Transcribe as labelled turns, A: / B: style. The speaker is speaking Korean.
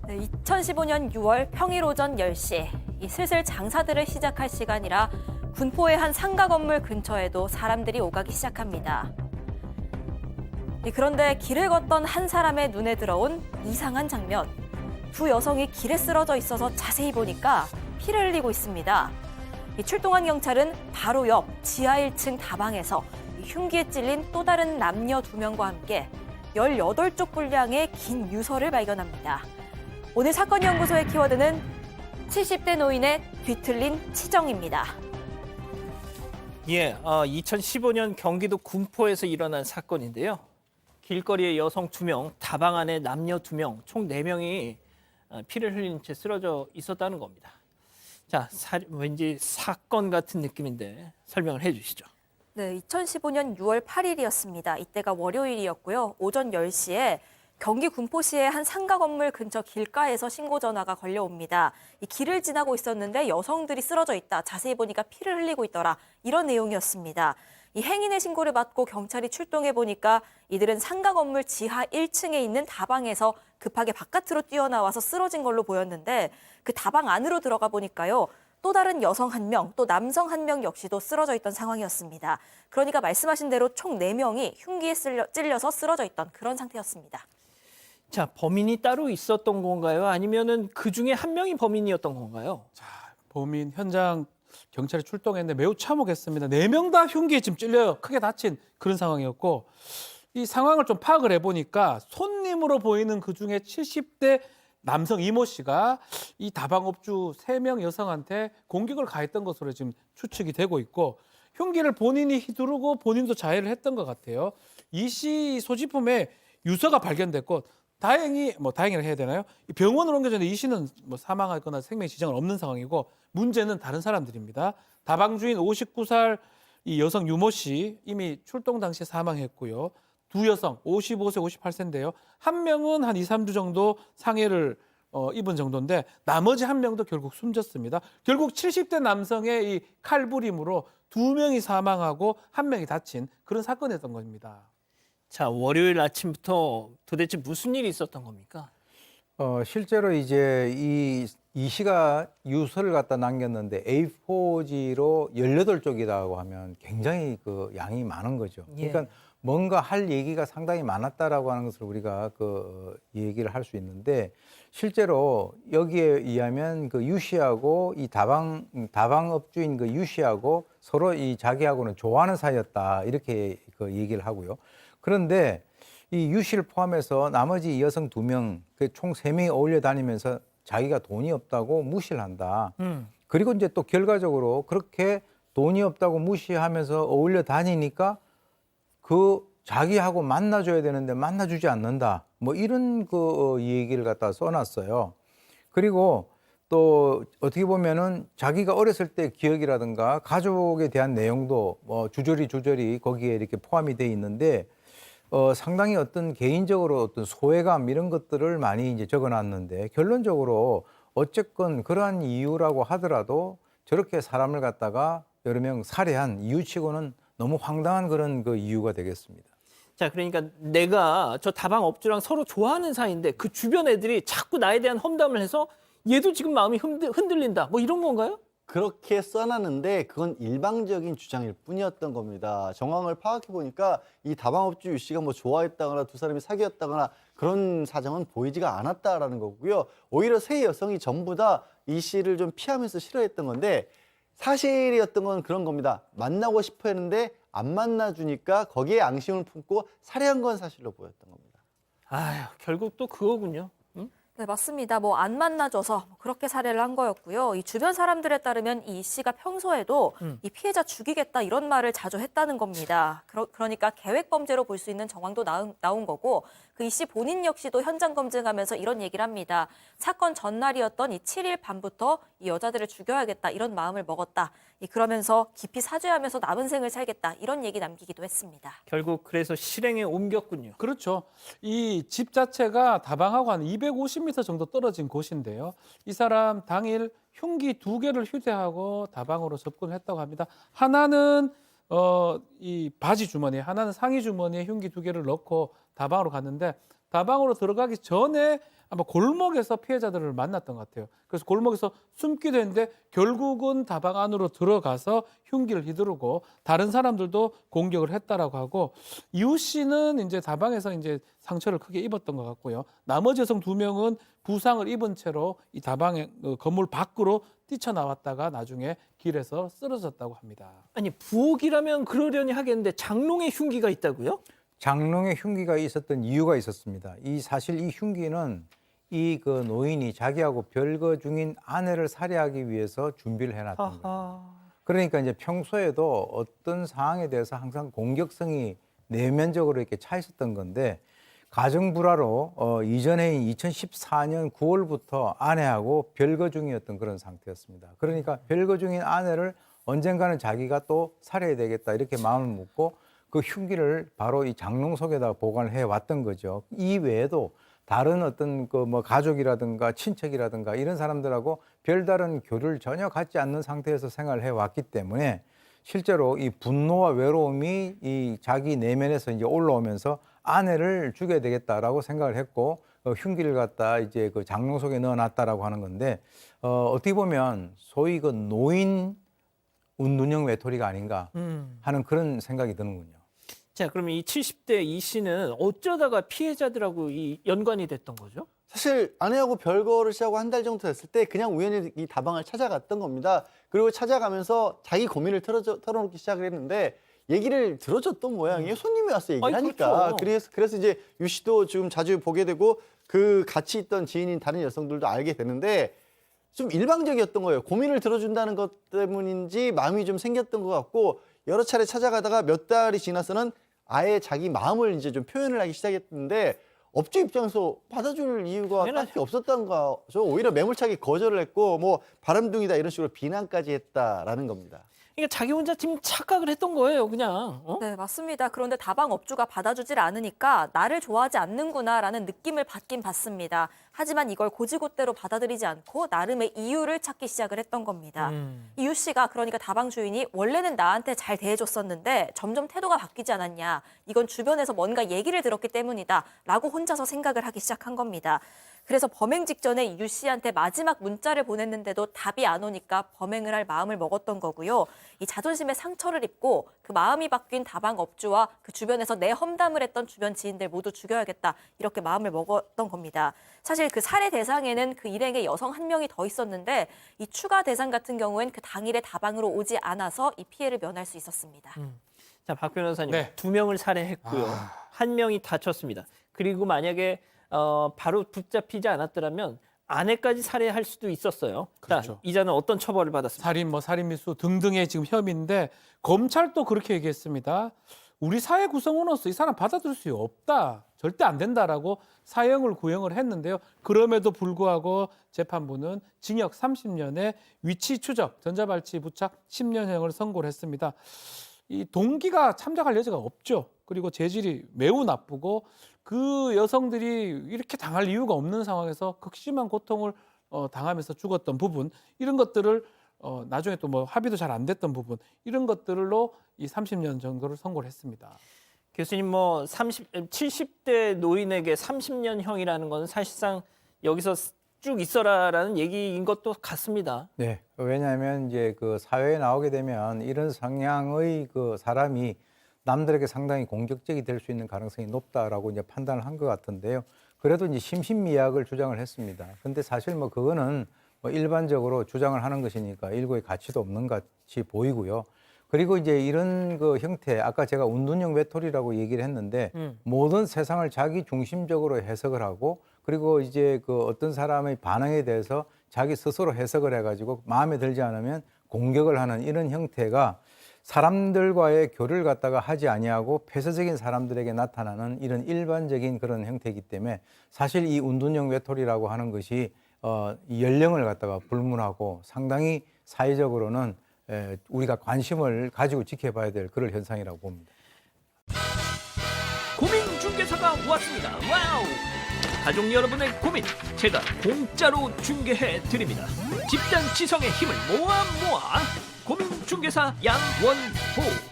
A: 네, 2015년 6월 평일 오전 10시, 슬슬 장사들을 시작할 시간이라 군포의 한 상가 건물 근처에도 사람들이 오가기 시작합니다. 그런데 길을 걷던 한 사람의 눈에 들어온 이상한 장면. 두 여성이 길에 쓰러져 있어서 자세히 보니까 피를 흘리고 있습니다. 출동한 경찰은 바로 옆 지하 1층 다방에서 흉기에 찔린 또 다른 남녀 2명과 함께 18쪽 분량의 긴 유서를 발견합니다. 오늘 사건 연구소의 키워드는 70대 노인의 뒤틀린 치정입니다.
B: 2015년 경기도 군포에서 일어난 사건인데요. 길거리에 여성 2명, 다방 안에 남녀 2명, 총 4명이 피를 흘린 채 쓰러져 있었다는 겁니다. 자, 왠지 사건 같은 느낌인데 설명을 해주시죠.
A: 네, 2015년 6월 8일이었습니다. 이때가 월요일이었고요. 오전 10시에 경기 군포시의 한 상가 건물 근처 길가에서 신고 전화가 걸려옵니다. 이 길을 지나고 있었는데 여성들이 쓰러져 있다. 자세히 보니까 피를 흘리고 있더라. 이런 내용이었습니다. 이 행인의 신고를 받고 경찰이 출동해 보니까 이들은 상가 건물 지하 1층에 있는 다방에서 급하게 바깥으로 뛰어나와서 쓰러진 걸로 보였는데 그 다방 안으로 들어가 보니까요. 또 다른 여성 1명, 또 남성 1명 역시도 쓰러져 있던 상황이었습니다. 그러니까 말씀하신 대로 총 4명이 흉기에 찔려서 쓰러져 있던 그런 상태였습니다.
B: 자, 범인이 따로 있었던 건가요? 아니면은 그 중에 한 명이 범인이었던 건가요?
C: 자, 범인 현장 경찰이 출동했는데 매우 참혹했습니다. 4명 다 흉기에 지금 찔려 크게 다친 그런 상황이었고 이 상황을 좀 파악을 해보니까 손님으로 보이는 그중에 70대 남성 이모 씨가 이 다방업주 3명 여성한테 공격을 가했던 것으로 지금 추측이 되고 있고 흉기를 본인이 휘두르고 본인도 자해를 했던 것 같아요. 이 씨 소지품에 유서가 발견됐고 다행이라 해야 되나요? 병원으로 옮겨졌는데 이 씨는 사망하거나 생명 지장은 없는 상황이고 문제는 다른 사람들입니다. 다방 주인 59살 이 여성 유모 씨 이미 출동 당시에 사망했고요. 두 여성 55세, 58세인데요. 한 명은 한 2, 3주 정도 상해를 입은 정도인데 나머지 한 명도 결국 숨졌습니다. 결국 70대 남성의 이 칼부림으로 2명이 사망하고 1명이 다친 그런 사건이었던 겁니다.
B: 자, 월요일 아침부터 도대체 무슨 일이 있었던 겁니까?
D: 실제로 이제 이 씨가 유서를 갖다 남겼는데 A4지로 18쪽이라고 하면 굉장히 그 양이 많은 거죠. 그러니까 뭔가 할 얘기가 상당히 많았다라고 하는 것을 우리가 얘기를 할 수 있는데 실제로 여기에 의하면 그 유 씨하고 이 다방업주인 그 유 씨하고 서로 이 자기하고는 좋아하는 사이였다 이렇게 그 얘기를 하고요. 그런데 이 유 씨를 포함해서 나머지 여성 2명, 그 총 3명이 어울려 다니면서 자기가 돈이 없다고 무시를 한다. 그리고 이제 또 결과적으로 그렇게 돈이 없다고 무시하면서 어울려 다니니까 그 자기하고 만나줘야 되는데 만나주지 않는다. 뭐 이런 그 얘기를 갖다 써놨어요. 그리고 또 어떻게 보면은 자기가 어렸을 때 기억이라든가 가족에 대한 내용도 주저리 거기에 이렇게 포함이 돼 있는데 상당히 어떤 개인적으로 어떤 소외감 이런 것들을 많이 이제 적어놨는데 결론적으로 어쨌건 그러한 이유라고 하더라도 저렇게 사람을 갖다가 여러 명 살해한 이유치고는 너무 황당한 그런 그 이유가 되겠습니다.
B: 자, 그러니까 내가 저 다방 업주랑 서로 좋아하는 사이인데 그 주변 애들이 자꾸 나에 대한 험담을 해서 얘도 지금 마음이 흔들린다. 뭐 이런 건가요?
E: 그렇게 써놨는데 그건 일방적인 주장일 뿐이었던 겁니다. 정황을 파악해 보니까 이 다방업주 유 씨가 뭐 좋아했다거나 두 사람이 사귀었다거나 그런 사정은 보이지가 않았다라는 거고요. 오히려 세 여성이 전부 다 이 씨를 좀 피하면서 싫어했던 건데 사실이었던 건 그런 겁니다. 만나고 싶어 했는데 안 만나주니까 거기에 앙심을 품고 살해한 건 사실로 보였던 겁니다.
B: 아휴, 결국 또 그거군요.
A: 네, 맞습니다. 뭐 안 만나줘서 그렇게 살해를 한 거였고요. 이 주변 사람들에 따르면 이 씨가 평소에도 이 피해자 죽이겠다 이런 말을 자주 했다는 겁니다. 그러니까 계획 범죄로 볼 수 있는 정황도 나온 거고 그 이 씨 본인 역시도 현장 검증하면서 이런 얘기를 합니다. 사건 전날이었던 이 7일 밤부터 이 여자들을 죽여야겠다 이런 마음을 먹었다. 그러면서 깊이 사죄하면서 남은 생을 살겠다 이런 얘기 남기기도 했습니다.
B: 결국 그래서 실행에 옮겼군요.
C: 그렇죠. 이 집 자체가 다방하고 한 250m 정도 떨어진 곳인데요. 이 사람 당일 흉기 2개를 휴대하고 다방으로 접근했다고 합니다. 하나는 이 바지 주머니에, 하나는 상의 주머니에 흉기 2개를 넣고 다방으로 갔는데 다방으로 들어가기 전에 아마 골목에서 피해자들을 만났던 것 같아요. 그래서 골목에서 숨기도 했는데 결국은 다방 안으로 들어가서 흉기를 휘두르고 다른 사람들도 공격을 했다라고 하고 이웃 씨는 이제 다방에서 이제 상처를 크게 입었던 것 같고요. 나머지 여성 2명은 부상을 입은 채로 이 다방의 건물 밖으로 뛰쳐나왔다가 나중에 길에서 쓰러졌다고 합니다.
B: 아니 부엌이라면 그러려니 하겠는데 장롱에 흉기가 있다고요?
D: 장롱에 흉기가 있었던 이유가 있었습니다. 사실 이 흉기는 이 그 노인이 자기하고 별거 중인 아내를 살해하기 위해서 준비를 해놨던 거예요. 그러니까 이제 평소에도 어떤 상황에 대해서 항상 공격성이 내면적으로 이렇게 차 있었던 건데 가정 불화로 이전해인 2014년 9월부터 아내하고 별거 중이었던 그런 상태였습니다. 그러니까 별거 중인 아내를 언젠가는 자기가 또 살해해야 되겠다 이렇게 마음을 먹고 그 흉기를 바로 이 장롱 속에다 보관을 해 왔던 거죠. 이 외에도 다른 어떤 그 뭐 가족이라든가 친척이라든가 이런 사람들하고 별다른 교류를 전혀 갖지 않는 상태에서 생활을 해 왔기 때문에 실제로 이 분노와 외로움이 이 자기 내면에서 이제 올라오면서 아내를 죽여야 되겠다라고 생각을 했고 흉기를 갖다 이제 그 장롱 속에 넣어놨다라고 하는 건데 어떻게 보면 소위 그 노인 운둔형 외톨이가 아닌가 하는 그런 생각이 드는군요.
B: 자, 그러면 이 70대 이 씨는 어쩌다가 피해자들하고 이 연관이 됐던 거죠?
E: 사실 아내하고 별거를 시작하고 한 달 정도 됐을 때 그냥 우연히 이 다방을 찾아갔던 겁니다. 그리고 찾아가면서 자기 고민을 털어놓기 시작을 했는데 얘기를 들어줬던 모양이에요. 손님이 와서 얘기를
B: 아니,
E: 하니까.
B: 그렇죠.
E: 그래서 이제 유 씨도 지금 자주 보게 되고 그 같이 있던 지인인 다른 여성들도 알게 되는데 좀 일방적이었던 거예요. 고민을 들어준다는 것 때문인지 마음이 좀 생겼던 것 같고 여러 차례 찾아가다가 몇 달이 지나서는 아예 자기 마음을 이제 좀 표현을 하기 시작했는데 업주 입장에서 받아줄 이유가 딱히 없었던 거죠. 오히려 매몰차게 거절을 했고 뭐 바람둥이다 이런 식으로 비난까지 했다라는 겁니다.
B: 그러니까 자기 혼자 지금 착각을 했던 거예요, 그냥.
A: 네, 맞습니다. 그런데 다방 업주가 받아주질 않으니까 나를 좋아하지 않는구나라는 느낌을 받긴 받습니다. 하지만 이걸 고지고대로 받아들이지 않고 나름의 이유를 찾기 시작을 했던 겁니다. 이유 씨가 그러니까 다방 주인이 원래는 나한테 잘 대해줬었는데 점점 태도가 바뀌지 않았냐. 이건 주변에서 뭔가 얘기를 들었기 때문이다. 라고 혼자서 생각을 하기 시작한 겁니다. 그래서 범행 직전에 유 씨한테 마지막 문자를 보냈는데도 답이 안 오니까 범행을 할 마음을 먹었던 거고요. 이 자존심에 상처를 입고 그 마음이 바뀐 다방 업주와 그 주변에서 내 험담을 했던 주변 지인들 모두 죽여야겠다. 이렇게 마음을 먹었던 겁니다. 사실 그 살해 대상에는 그 일행의 여성 한 명이 더 있었는데 이 추가 대상 같은 경우엔 그 당일에 다방으로 오지 않아서 이 피해를 면할 수 있었습니다.
B: 자, 박 변호사님,
C: 네.
B: 2명을 살해했고요. 1명이 다쳤습니다. 그리고 만약에 바로 붙잡히지 않았더라면 아내까지 살해할 수도 있었어요.
C: 그렇죠.
B: 자, 이자는 어떤 처벌을 받았습니까?
C: 살인, 살인미수 등등의 지금 혐의인데 검찰도 그렇게 얘기했습니다. 우리 사회 구성원으로서 이 사람 받아들일 수 없다. 절대 안 된다라고 사형을 구형을 했는데요. 그럼에도 불구하고 재판부는 징역 30년에 위치 추적, 전자발찌 부착 10년형을 선고를 했습니다. 이 동기가 참작할 여지가 없죠. 그리고 재질이 매우 나쁘고 그 여성들이 이렇게 당할 이유가 없는 상황에서 극심한 고통을 당하면서 죽었던 부분 이런 것들을 나중에 또 뭐 합의도 잘 안 됐던 부분 이런 것들로 이 30년 정도를 선고를 했습니다.
B: 교수님, 뭐 70대 노인에게 30년형이라는 건 사실상 여기서 쭉 있어라라는 얘기인 것도 같습니다.
D: 네. 왜냐하면 이제 그 사회에 나오게 되면 이런 성향의 그 사람이 남들에게 상당히 공격적이 될 수 있는 가능성이 높다라고 이제 판단을 한 것 같은데요. 그래도 이제 심신미약을 주장을 했습니다. 근데 사실 뭐 그거는 뭐 일반적으로 주장을 하는 것이니까 일고의 가치도 없는 같이 보이고요. 그리고 이제 이런 그 형태, 아까 제가 운둔형 외톨이라고 얘기를 했는데 모든 세상을 자기 중심적으로 해석을 하고 그리고 이제 그 어떤 사람의 반응에 대해서 자기 스스로 해석을 해가지고 마음에 들지 않으면 공격을 하는 이런 형태가 사람들과의 교류를 갖다가 하지 아니하고 폐쇄적인 사람들에게 나타나는 이런 일반적인 그런 형태이기 때문에 사실 이 운둔형 외톨이라고 하는 것이 이 연령을 갖다가 불문하고 상당히 사회적으로는 우리가 관심을 가지고 지켜봐야 될 그런 현상이라고 봅니다.
B: 고민 중개사가 왔습니다. 와우! 가족 여러분의 고민 제가 공짜로 중개해 드립니다. 집단 지성의 힘을 모아 고민 중개사 양원호.